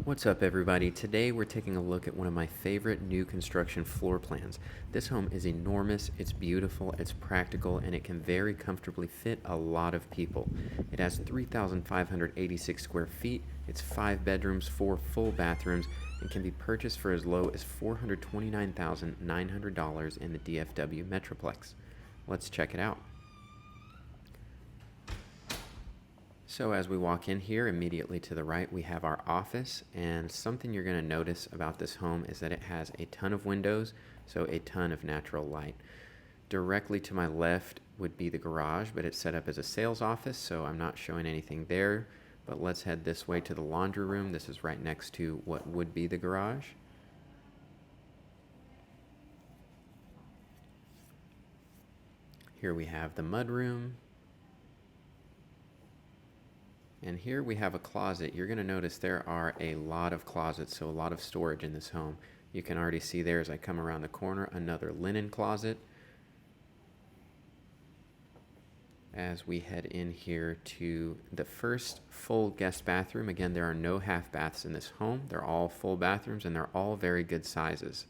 What's up, everybody? Today we're taking a look at one of my favorite new construction floor plans. This home is enormous, it's beautiful, it's practical, and it can very comfortably fit a lot of people. It has 3,586 square feet, it's 5 bedrooms, 4 full bathrooms, and can be purchased for as low as $429,900 in the DFW Metroplex. Let's check it out. So as we walk in here, immediately to the right, we have our office, and something you're going to notice about this home is that it has a ton of windows, so a ton of natural light. Directly to my left would be the garage, but it's set up as a sales office, so I'm not showing anything there. But let's head this way to the laundry room. This is right next to what would be the garage. Here we have the mudroom. And here we have a closet. You're going to notice there are a lot of closets, so a lot of storage in this home. You can already see there as I come around the corner, another linen closet. As we head in here to the first full guest bathroom, again, there are no half baths in this home. They're all full bathrooms, and they're all very good sizes.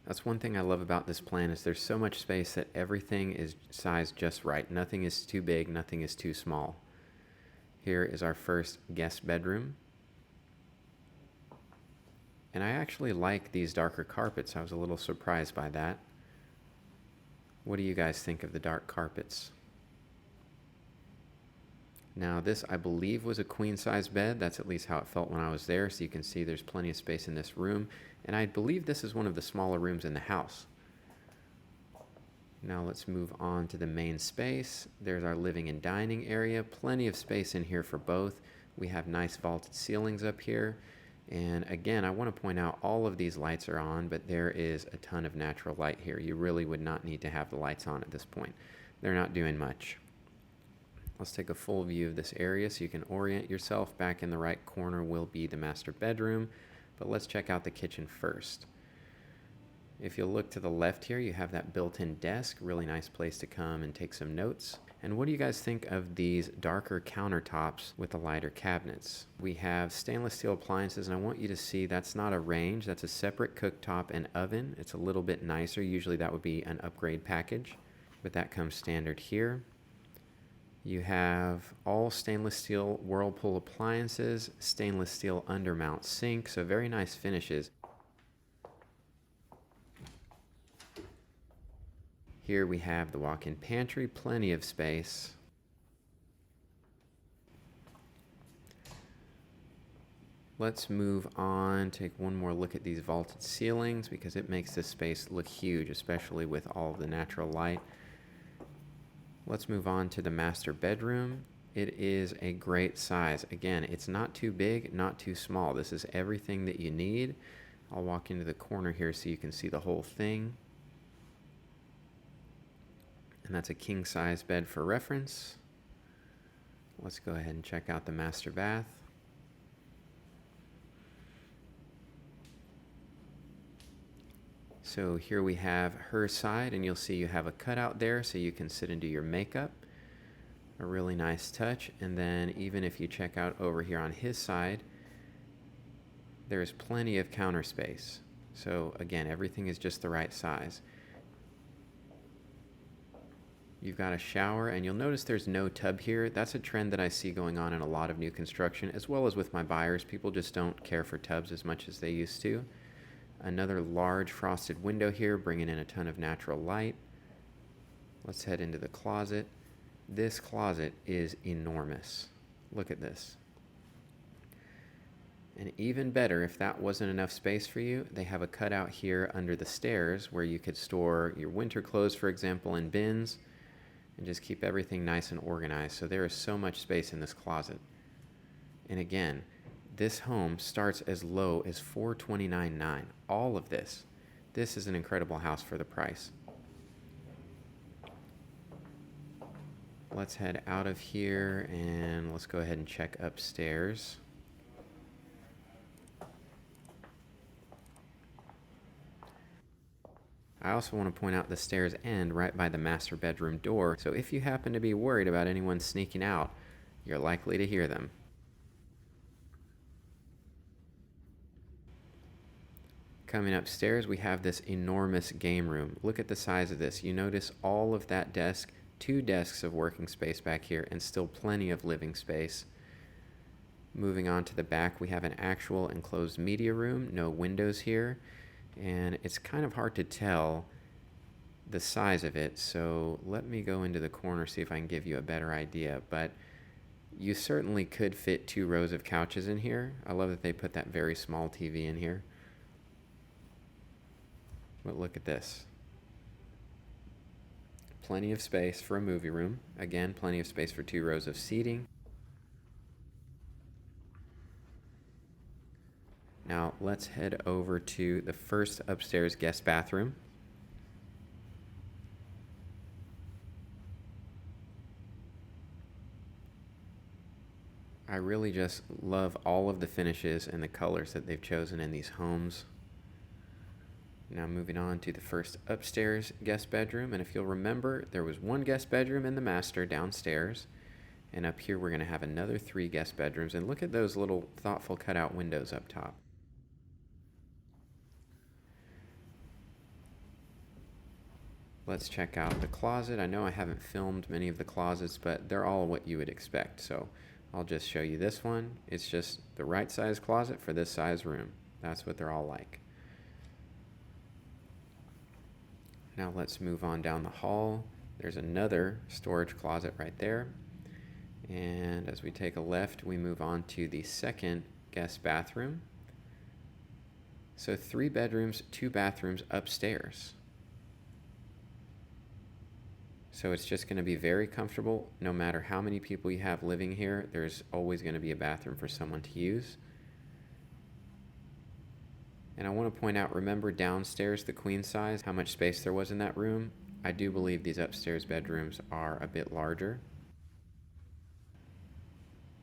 That's one thing I love about this plan is there's so much space that everything is sized just right. Nothing is too big, nothing is too small. Here is our first guest bedroom. And I actually like these darker carpets. I was a little surprised by that. What do you guys think of the dark carpets? Now this, I believe, was a queen size bed. That's at least how it felt when I was there. So you can see there's plenty of space in this room. And I believe this is one of the smaller rooms in the house. Now let's move on to the main space. There's our living and dining area. Plenty of space in here for both. We have nice vaulted ceilings up here. And again, I want to point out all of these lights are on, but there is a ton of natural light here. You really would not need to have the lights on at this point. They're not doing much. Let's take a full view of this area so you can orient yourself. Back in the right corner will be the master bedroom, but let's check out the kitchen first. If you look to the left here, you have that built-in desk, really nice place to come and take some notes. And what do you guys think of these darker countertops with the lighter cabinets? We have stainless steel appliances, and I want you to see that's not a range, that's a separate cooktop and oven. It's a little bit nicer. Usually that would be an upgrade package, but that comes standard here. You have all stainless steel Whirlpool appliances, stainless steel undermount sink, so very nice finishes. Here we have the walk-in pantry, plenty of space. Let's move on, take one more look at these vaulted ceilings because it makes this space look huge, especially with all of the natural light. Let's move on to the master bedroom. It is a great size. Again, it's not too big, not too small. This is everything that you need. I'll walk into the corner here so you can see the whole thing. And that's a king size bed for reference. Let's go ahead and check out the master bath. So here we have her side, and you'll see you have a cutout there so you can sit and do your makeup. A really nice touch. And then even if you check out over here on his side, there's plenty of counter space. So again, everything is just the right size. You've got a shower, and you'll notice there's no tub here. That's a trend that I see going on in a lot of new construction, as well as with my buyers. People just don't care for tubs as much as they used to. Another large frosted window here, bringing in a ton of natural light. Let's head into the closet. This closet is enormous. Look at this. And even better, if that wasn't enough space for you, they have a cutout here under the stairs where you could store your winter clothes, for example, in bins, and just keep everything nice and organized. So there is so much space in this closet. And again, this home starts as low as $429,900. All of this. This is an incredible house for the price. Let's head out of here and let's go ahead and check upstairs. I also want to point out the stairs end right by the master bedroom door, so if you happen to be worried about anyone sneaking out, you're likely to hear them. Coming upstairs, we have this enormous game room. Look at the size of this. You notice all of that desk, 2 desks of working space back here, and still plenty of living space. Moving on to the back, we have an actual enclosed media room, no windows here, and it's kind of hard to tell the size of it, so let me go into the corner, see if I can give you a better idea. But you certainly could fit 2 rows of couches in here. I love that they put that very small TV in here. But look at this. Plenty of space for a movie room. Again, plenty of space for 2 rows of seating. Now let's head over to the first upstairs guest bathroom. I really just love all of the finishes and the colors that they've chosen in these homes. Now moving on to the first upstairs guest bedroom, and if you'll remember, there was 1 guest bedroom in the master downstairs, and up here we're going to have another 3 guest bedrooms, and look at those little thoughtful cutout windows up top. Let's check out the closet. I know I haven't filmed many of the closets, but they're all what you would expect, so I'll just show you this one. It's just the right size closet for this size room. That's what they're all like. Now let's move on down the hall. There's another storage closet right there. And as we take a left, we move on to the second guest bathroom. So 3 bedrooms, 2 bathrooms upstairs. So it's just going to be very comfortable. No matter how many people you have living here, there's always going to be a bathroom for someone to use. And I want to point out, remember downstairs, the queen size, how much space there was in that room? I do believe these upstairs bedrooms are a bit larger.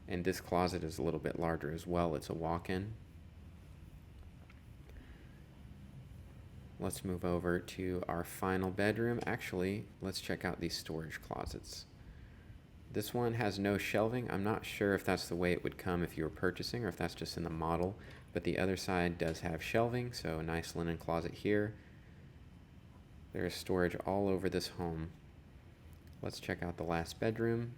And this closet is a little bit larger as well. It's a walk-in. Let's move over to our final bedroom. Actually, let's check out these storage closets. This one has no shelving. I'm not sure if that's the way it would come if you were purchasing or if that's just in the model, but the other side does have shelving, so a nice linen closet here. There's storage all over this home. Let's check out the last bedroom.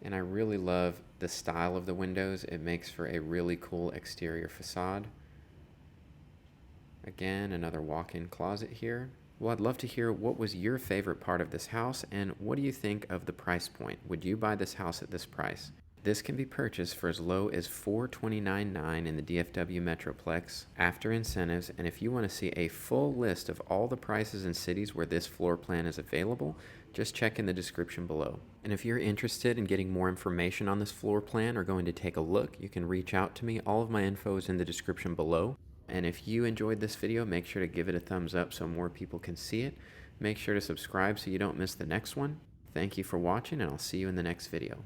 And I really love the style of the windows. It makes for a really cool exterior facade. Again, another walk-in closet here. Well, I'd love to hear what was your favorite part of this house and what do you think of the price point? Would you buy this house at this price? This can be purchased for as low as $429,900 in the DFW Metroplex after incentives, and if you want to see a full list of all the prices and cities where this floor plan is available, just check in the description below. And if you're interested in getting more information on this floor plan or going to take a look, you can reach out to me. All of my info is in the description below. And if you enjoyed this video, make sure to give it a thumbs up so more people can see it. Make sure to subscribe so you don't miss the next one. Thank you for watching, and I'll see you in the next video.